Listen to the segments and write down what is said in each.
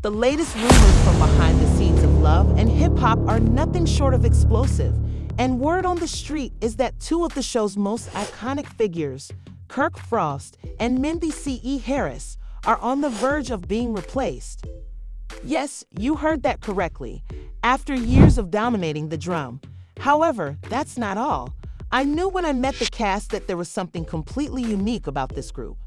The latest rumors from behind the scenes of Love and Hip Hop are nothing short of explosive, and word on the street is that two of the show's most iconic figures, Kirk Frost and Mendeecees, are on the verge of being replaced. Yes, you heard that correctly, after years of dominating the drum. However, that's not all. I knew when I met the cast that there was something completely unique about this group.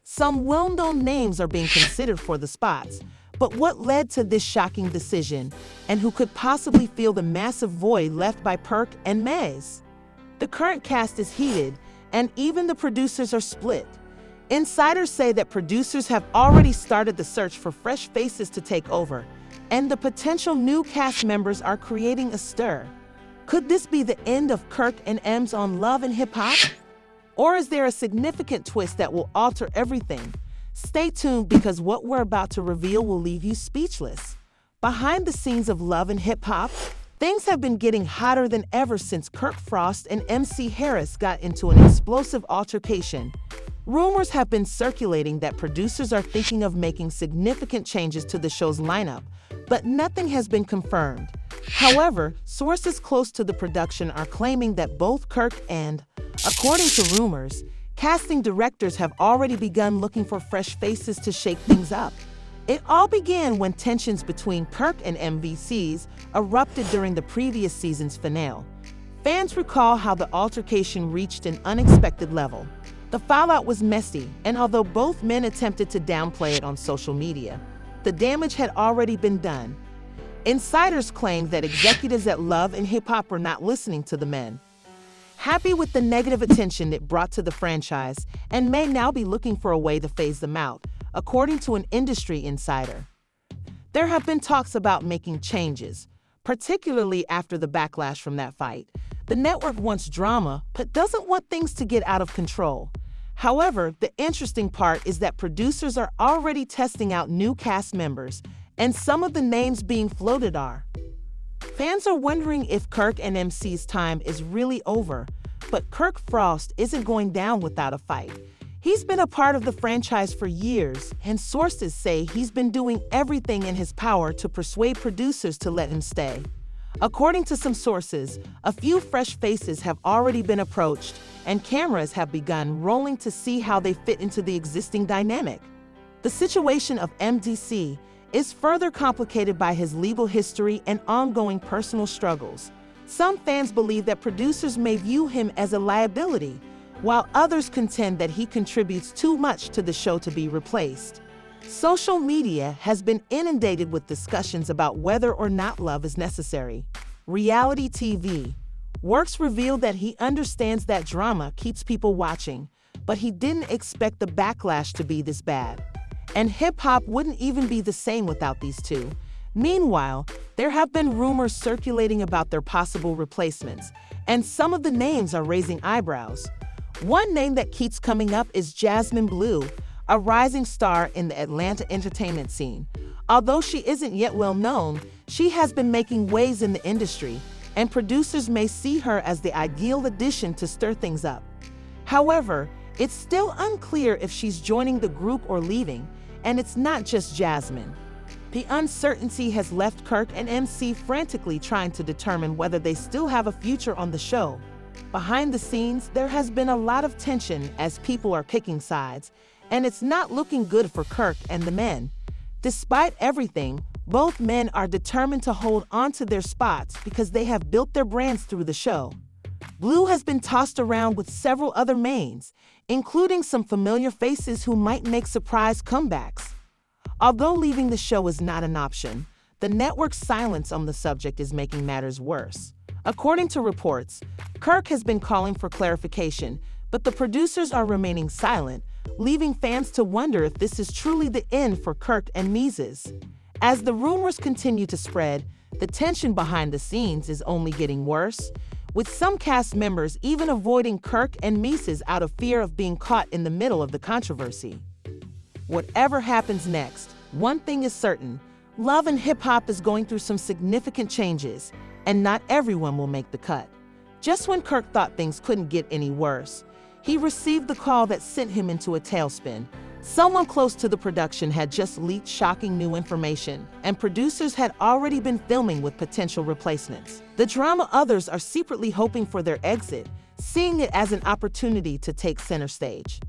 Some well-known names are being considered for the spots, but what led to this shocking decision, and who could possibly fill the massive void left by Kirk and MC? The current cast is heated, and even the producers are split. Insiders say that producers have already started the search for fresh faces to take over, and the potential new cast members are creating a stir. Could this be the end of Kirk and MC on Love and Hip Hop? Or is there a significant twist that will alter everything? Stay tuned, because what we're about to reveal will leave you speechless. Behind the scenes of Love and Hip Hop, things have been getting hotter than ever since Kirk Frost and MC Harris got into an explosive altercation. Rumors have been circulating that producers are thinking of making significant changes to the show's lineup, but nothing has been confirmed. However, sources close to the production are claiming that both Kirk and, according to rumors, casting directors have already begun looking for fresh faces to shake things up. It all began when tensions between Kirk and Mendeecees erupted during the previous season's finale. Fans recall how the altercation reached an unexpected level. The fallout was messy, and although both men attempted to downplay it on social media, the damage had already been done. Insiders claimed that executives at Love and Hip Hop were not listening to the men, happy with the negative attention it brought to the franchise, and may now be looking for a way to phase them out, according to an industry insider. There have been talks about making changes, particularly after the backlash from that fight. The network wants drama, but doesn't want things to get out of control. However, the interesting part is that producers are already testing out new cast members, and some of the names being floated are. Fans are wondering if Kirk and MC's time is really over, but Kirk Frost isn't going down without a fight. He's been a part of the franchise for years, and sources say he's been doing everything in his power to persuade producers to let him stay. According to some sources, a few fresh faces have already been approached, and cameras have begun rolling to see how they fit into the existing dynamic. The situation of Mendeecees is further complicated by his legal history and ongoing personal struggles. Some fans believe that producers may view him as a liability, while others contend that he contributes too much to the show to be replaced. Social media has been inundated with discussions about whether or not love is necessary. Reality TV Works revealed that he understands that drama keeps people watching, but he didn't expect the backlash to be this bad. And hip-hop wouldn't even be the same without these two. Meanwhile, there have been rumors circulating about their possible replacements, and some of the names are raising eyebrows. One name that keeps coming up is Jasmine Blue, a rising star in the Atlanta entertainment scene. Although she isn't yet well known, she has been making waves in the industry, and producers may see her as the ideal addition to stir things up. However, it's still unclear if she's joining the group or leaving, and it's not just Jasmine. The uncertainty has left Kirk and MC frantically trying to determine whether they still have a future on the show. Behind the scenes, there has been a lot of tension as people are picking sides, and it's not looking good for Kirk and the men. Despite everything, both men are determined to hold on to their spots because they have built their brands through the show. Blue has been tossed around with several other mains, including some familiar faces who might make surprise comebacks. Although leaving the show is not an option, the network's silence on the subject is making matters worse. According to reports, Kirk has been calling for clarification, but the producers are remaining silent, leaving fans to wonder if this is truly the end for Kirk and Mendeecees. As the rumors continue to spread, the tension behind the scenes is only getting worse, with some cast members even avoiding Kirk and Mendeecees out of fear of being caught in the middle of the controversy. Whatever happens next, one thing is certain: Love and Hip Hop is going through some significant changes, and not everyone will make the cut. Just when Kirk thought things couldn't get any worse, he received the call that sent him into a tailspin. Someone close to the production had just leaked shocking new information, and producers had already been filming with potential replacements. The drama others are secretly hoping for their exit, seeing it as an opportunity to take center stage.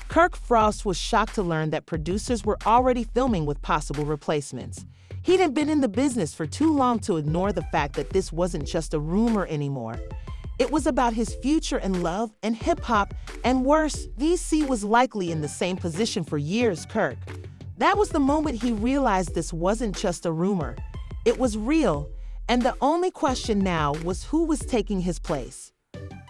Kirk Frost was shocked to learn that producers were already filming with possible replacements. He'd been in the business for too long to ignore the fact that this wasn't just a rumor anymore. It was about his future in love and hip-hop, and worse, DC was likely in the same position for years. Kirk. That was the moment he realized this wasn't just a rumor. It was real, and the only question now was who was taking his place.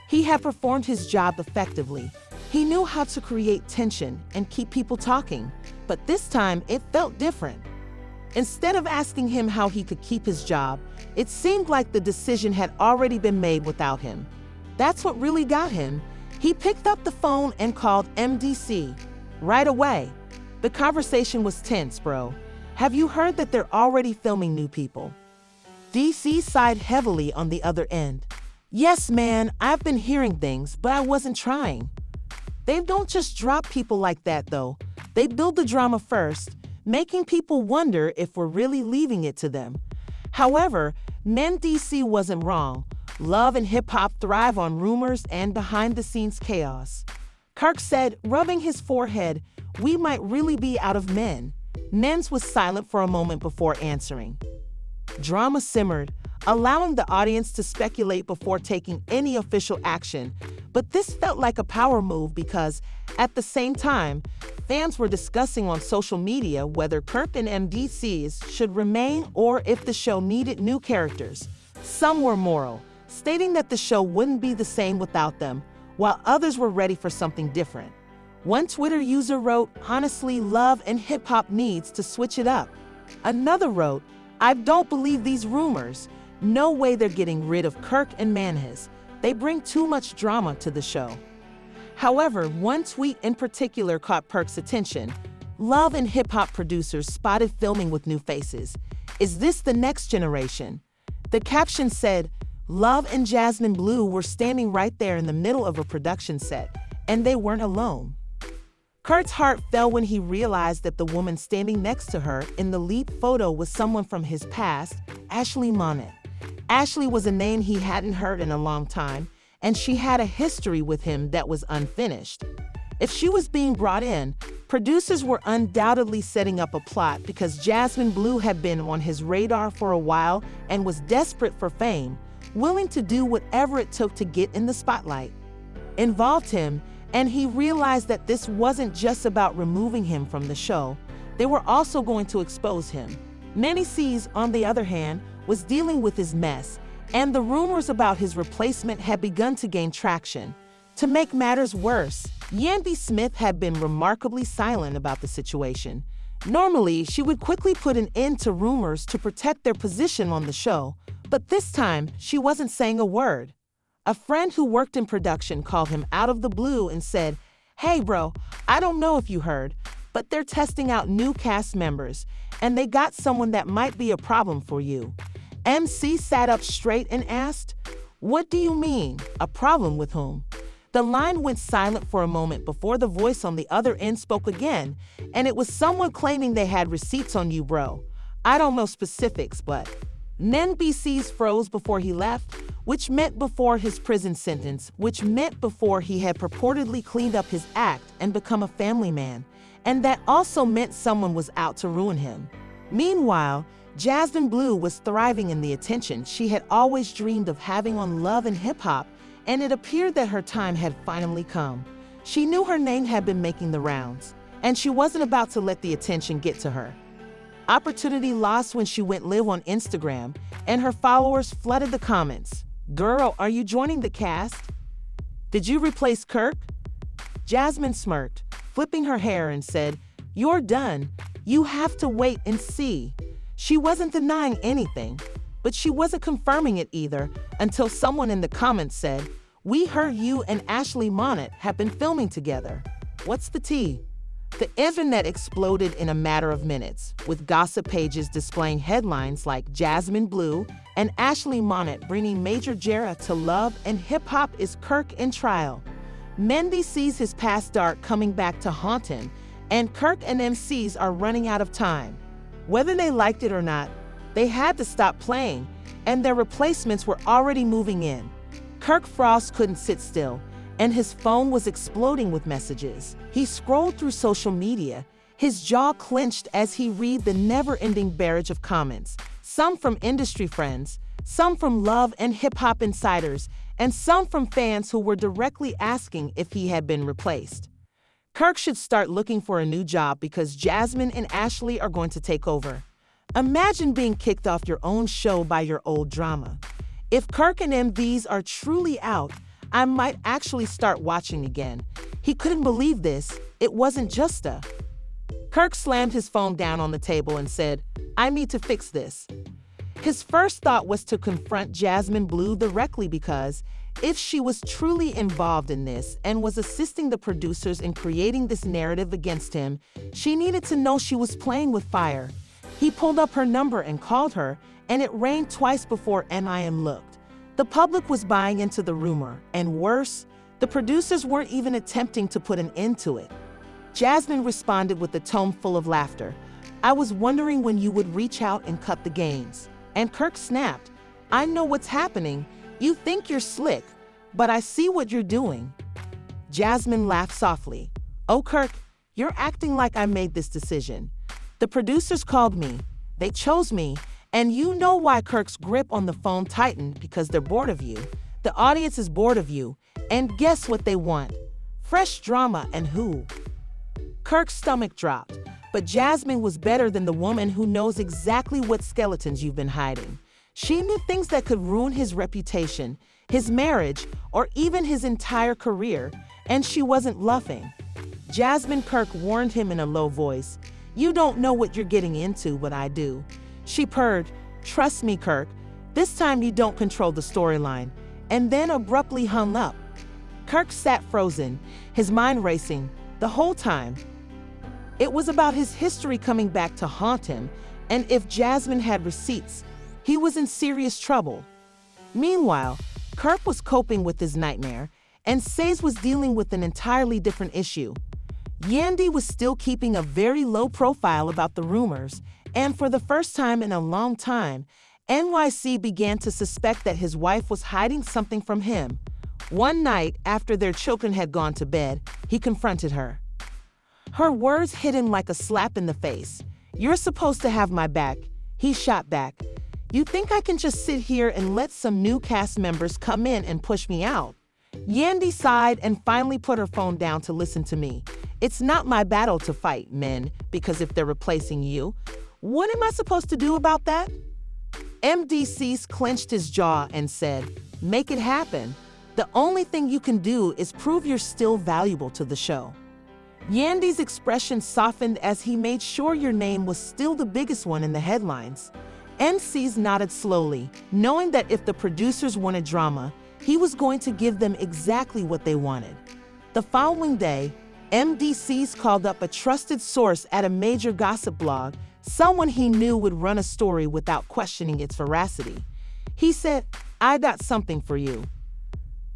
He had performed his job effectively. He knew how to create tension and keep people talking, but this time it felt different. Instead of asking him how he could keep his job, it seemed like the decision had already been made without him. That's what really got him. He picked up the phone and called MDC. Right away. The conversation was tense, bro. Have you heard that they're already filming new people? DC sighed heavily on the other end. Yes, man, I've been hearing things, but I wasn't trying. They don't just drop people like that, though. They build the drama first, making people wonder if we're really leaving it to them. However, Mendeecees wasn't wrong. Love and hip-hop thrive on rumors and behind-the-scenes chaos. Kirk said, rubbing his forehead, we might really be out of men. Men's was silent for a moment before answering. Drama simmered, allowing the audience to speculate before taking any official action. But this felt like a power move because, at the same time, fans were discussing on social media whether Kirk and MDCs should remain or if the show needed new characters. Some were moral, stating that the show wouldn't be the same without them, while others were ready for something different. One Twitter user wrote, honestly, love and hip-hop needs to switch it up. Another wrote, I don't believe these rumors. No way they're getting rid of Kirk and Mendeecees. They bring too much drama to the show. However, one tweet in particular caught Kirk's attention. Love and hip-hop producers spotted filming with new faces. Is this the next generation? The caption said, Love and Jasmine Blue were standing right there in the middle of a production set, and they weren't alone. Kirk's heart fell when he realized that the woman standing next to her in the lead photo was someone from his past, Ashley Monet. Ashley was a name he hadn't heard in a long time, and she had a history with him that was unfinished. If she was being brought in, producers were undoubtedly setting up a plot because Jasmine Blue had been on his radar for a while and was desperate for fame, willing to do whatever it took to get in the spotlight. Involved him, and he realized that this wasn't just about removing him from the show. They were also going to expose him. Mendeecees, on the other hand, was dealing with his mess, and the rumors about his replacement had begun to gain traction. To make matters worse, Yandy Smith had been remarkably silent about the situation. Normally, she would quickly put an end to rumors to protect their position on the show, but this time, she wasn't saying a word. A friend who worked in production called him out of the blue and said, Hey bro, I don't know if you heard, but they're testing out new cast members, and they got someone that might be a problem for you. MC sat up straight and asked, What do you mean? A problem with whom? The line went silent for a moment before the voice on the other end spoke again, and it was someone claiming they had receipts on you, bro. I don't know specifics, but... Mendeecees froze before he left, which meant before his prison sentence, which meant before he had purportedly cleaned up his act and become a family man, and that also meant someone was out to ruin him. Meanwhile, Jasmine Blue was thriving in the attention she had always dreamed of having on Love and Hip Hop, and it appeared that her time had finally come. She knew her name had been making the rounds, and she wasn't about to let the attention get to her. Opportunity lost when she went live on Instagram, and her followers flooded the comments. Girl, are you joining the cast? Did you replace Kirk? Jasmine smirked, flipping her hair and said, You're done. You have to wait and see. She wasn't denying anything, but she wasn't confirming it either until someone in the comments said, We heard you and Ashley Monet have been filming together. What's the tea? The internet exploded in a matter of minutes, with gossip pages displaying headlines like Jasmine Blue and Ashley Monet bringing Major Jera to Love and Hip Hop is Kirk in trial. Mendy sees his past dark coming back to haunt him, and Kirk and MCs are running out of time. Whether they liked it or not, they had to stop playing, and their replacements were already moving in. Kirk Frost couldn't sit still, and his phone was exploding with messages. He scrolled through social media, his jaw clenched as he read the never-ending barrage of comments, some from industry friends, some from love and hip-hop insiders, and some from fans who were directly asking if he had been replaced. Kirk should start looking for a new job because Jasmine and Ashley are going to take over. Imagine being kicked off your own show by your old drama. If Kirk and MVs are truly out, I might actually start watching again. He couldn't believe this. It wasn't just a... Kirk slammed his phone down on the table and said, "I need to fix this." His first thought was to confront Jasmine Blue directly because if she was truly involved in this and was assisting the producers in creating this narrative against him, she needed to know she was playing with fire. He pulled up her number and called her, and it rang twice before NIM looked. The public was buying into the rumor, and worse, the producers weren't even attempting to put an end to it. Jasmine responded with a tone full of laughter. "I was wondering when you would reach out and cut the games." And Kirk snapped, "I know what's happening. You think you're slick, but I see what you're doing." Jasmine laughed softly. "Oh, Kirk, you're acting like I made this decision. The producers called me. They chose me. And you know why." Kirk's grip on the phone tightened, because they're bored of you. The audience is bored of you. And guess what they want? Fresh drama, and who? Kirk's stomach dropped, but Jasmine was better than the woman who knows exactly what skeletons you've been hiding. She knew things that could ruin his reputation, his marriage, or even his entire career, and she wasn't bluffing. Jasmine, Kirk warned him in a low voice, "You don't know what you're getting into, but I do." She purred, "Trust me, Kirk, this time you don't control the storyline," and then abruptly hung up. Kirk sat frozen, his mind racing, the whole time. It was about his history coming back to haunt him, and if Jasmine had receipts, he was in serious trouble. Meanwhile, Kirk was coping with his nightmare, and Says was dealing with an entirely different issue. Yandy was still keeping a very low profile about the rumors, and for the first time in a long time, NYC began to suspect that his wife was hiding something from him. One night, after their children had gone to bed, he confronted her. Her words hit him like a slap in the face. "You're supposed to have my back." He shot back. "You think I can just sit here and let some new cast members come in and push me out?" Yandy sighed and finally put her phone down to listen to me. "It's not my battle to fight, men, because if they're replacing you, what am I supposed to do about that?" MDCs clenched his jaw and said, "Make it happen. The only thing you can do is prove you're still valuable to the show." Yandy's expression softened as he made sure your name was still the biggest one in the headlines. MCs nodded slowly, knowing that if the producers wanted drama, he was going to give them exactly what they wanted. The following day, MDCs called up a trusted source at a major gossip blog, someone he knew would run a story without questioning its veracity. He said, "I got something for you."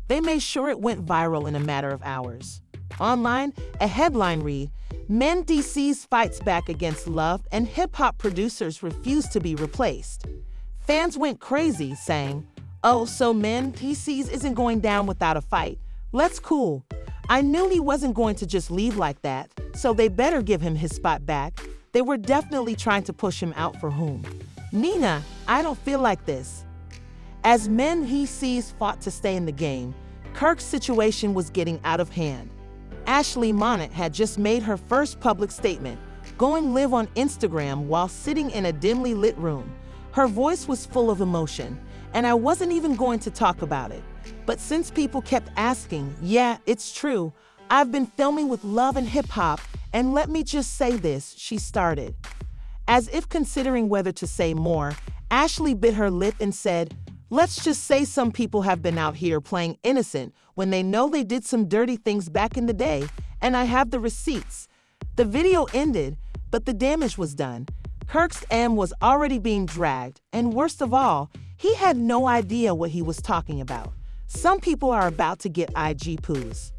They made sure it went viral in a matter of hours. Online, a headline read, "Mendeecees fights back against love and hip-hop producers refuse to be replaced." Fans went crazy, saying, "Oh, so Mendeecees isn't going down without a fight. Let's cool. I knew he wasn't going to just leave like that, so they better give him his spot back." They were definitely trying to push him out for whom? "Nina, I don't feel like this." As Mendeecees fought to stay in the game, Kirk's situation was getting out of hand. Ashley Monette had just made her first public statement, going live on Instagram while sitting in a dimly lit room. Her voice was full of emotion, and I wasn't even going to talk about it. But since people kept asking, "Yeah, it's true. I've been filming with Love and Hip Hop, and let me just say this," she started. As if considering whether to say more, Ashley bit her lip and said, "Let's just say some people have been out here playing innocent when they know they did some dirty things back in the day, and I have the receipts." The video ended, but the damage was done. Kirk's M was already being dragged, and worst of all, he had no idea what he was talking about. Some people are about to get IG poos.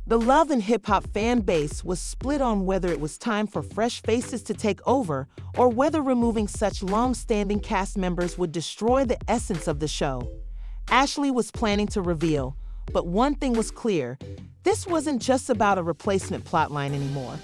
The Love and Hip Hop fan base was split on whether it was time for fresh faces to take over or whether removing such long-standing cast members would destroy the essence of the show. Ashley was planning to reveal, but one thing was clear: this wasn't just about a replacement plotline anymore.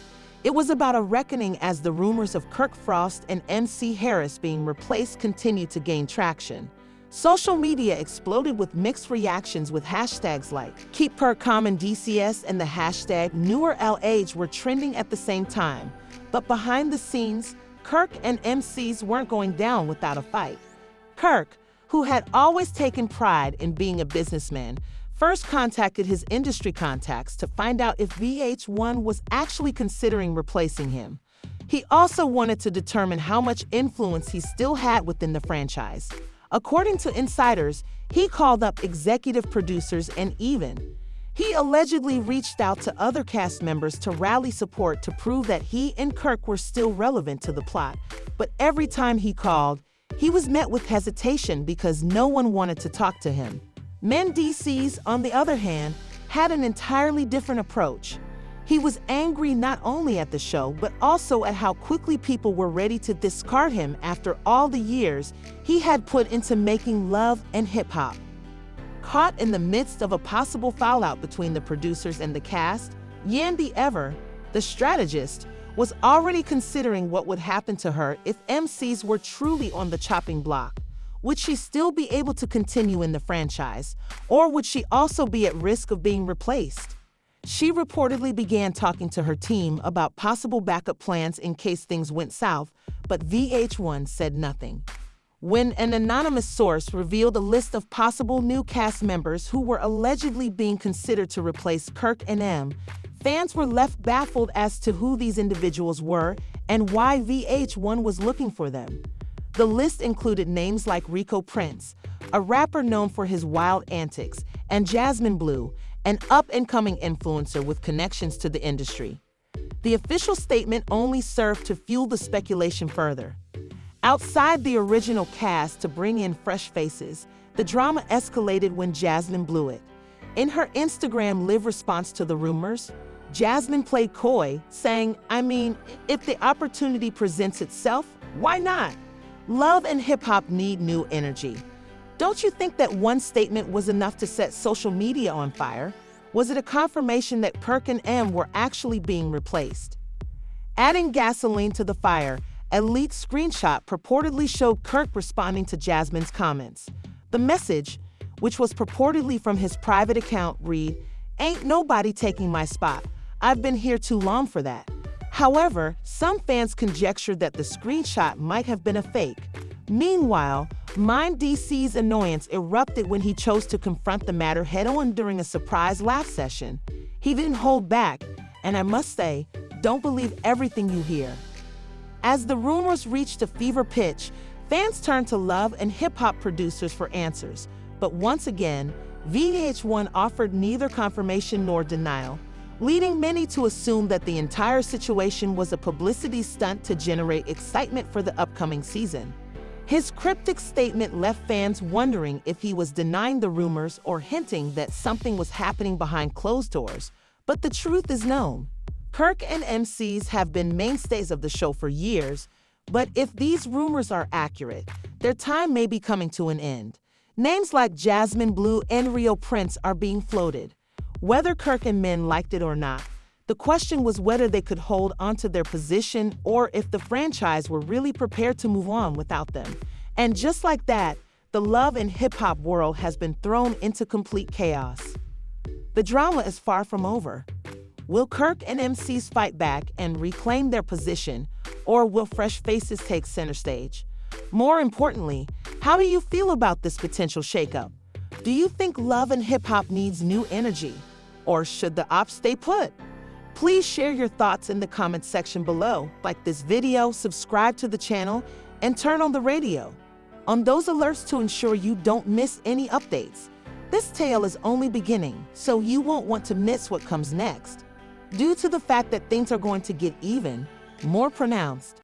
It was about a reckoning as the rumors of Kirk Frost and MC Harris being replaced continued to gain traction. Social media exploded with mixed reactions, with hashtags like Kirk Mendeecees and the hashtag NewerLH were trending at the same time. But behind the scenes, Kirk and MCs weren't going down without a fight. Kirk, who had always taken pride in being a businessman, first contacted his industry contacts to find out if VH1 was actually considering replacing him. He also wanted to determine how much influence he still had within the franchise. According to insiders, he called up executive producers and he allegedly reached out to other cast members to rally support to prove that he and Kirk were still relevant to the plot. But every time he called, he was met with hesitation because no one wanted to talk to him. Mendeecees, on the other hand, had an entirely different approach. He was angry not only at the show, but also at how quickly people were ready to discard him after all the years he had put into making Love and Hip Hop. Caught in the midst of a possible fallout between the producers and the cast, Yandy Ever, the strategist, was already considering what would happen to her if MCs were truly on the chopping block. Would she still be able to continue in the franchise, or would she also be at risk of being replaced? She reportedly began talking to her team about possible backup plans in case things went south, but VH1 said nothing. When an anonymous source revealed a list of possible new cast members who were allegedly being considered to replace Kirk and M, fans were left baffled as to who these individuals were and why VH1 was looking for them. The list included names like Rico Prince, a rapper known for his wild antics, and Jasmine Blue, an up-and-coming influencer with connections to the industry. The official statement only served to fuel the speculation further. Outside the original cast to bring in fresh faces, the drama escalated when Jasmine blew it. In her Instagram live response to the rumors, Jasmine played coy, saying, if the opportunity presents itself, why not? Love and Hip Hop need new energy. Don't you think that one statement was enough to set social media on fire? Was it a confirmation that Kirk and M were actually being replaced? Adding gasoline to the fire, a leaked screenshot purportedly showed Kirk responding to Jasmine's comments. The message, which was purportedly from his private account, read, "Ain't nobody taking my spot. I've been here too long for that." However, some fans conjectured that the screenshot might have been a fake. Meanwhile, Mendeecees' annoyance erupted when he chose to confront the matter head-on during a surprise laugh session. He didn't hold back, and I must say, don't believe everything you hear. As the rumors reached a fever pitch, fans turned to Love and Hip Hop producers for answers. But once again, VH1 offered neither confirmation nor denial, leading many to assume that the entire situation was a publicity stunt to generate excitement for the upcoming season. His cryptic statement left fans wondering if he was denying the rumors or hinting that something was happening behind closed doors. But the truth is known. Kirk and MCs have been mainstays of the show for years, but if these rumors are accurate, their time may be coming to an end. Names like Jasmine Blue and Rio Prince are being floated. Whether Kirk and Men liked it or not, the question was whether they could hold onto their position or if the franchise were really prepared to move on without them. And just like that, the Love and Hip Hop world has been thrown into complete chaos. The drama is far from over. Will Kirk and MCs fight back and reclaim their position, or will fresh faces take center stage? More importantly, how do you feel about this potential shakeup? Do you think Love and Hip Hop needs new energy, or should the ops stay put? Please share your thoughts in the comments section below. Like this video, subscribe to the channel, and turn on the radio on those alerts to ensure you don't miss any updates. This tale is only beginning, so you won't want to miss what comes next. Due to the fact that things are going to get even more pronounced.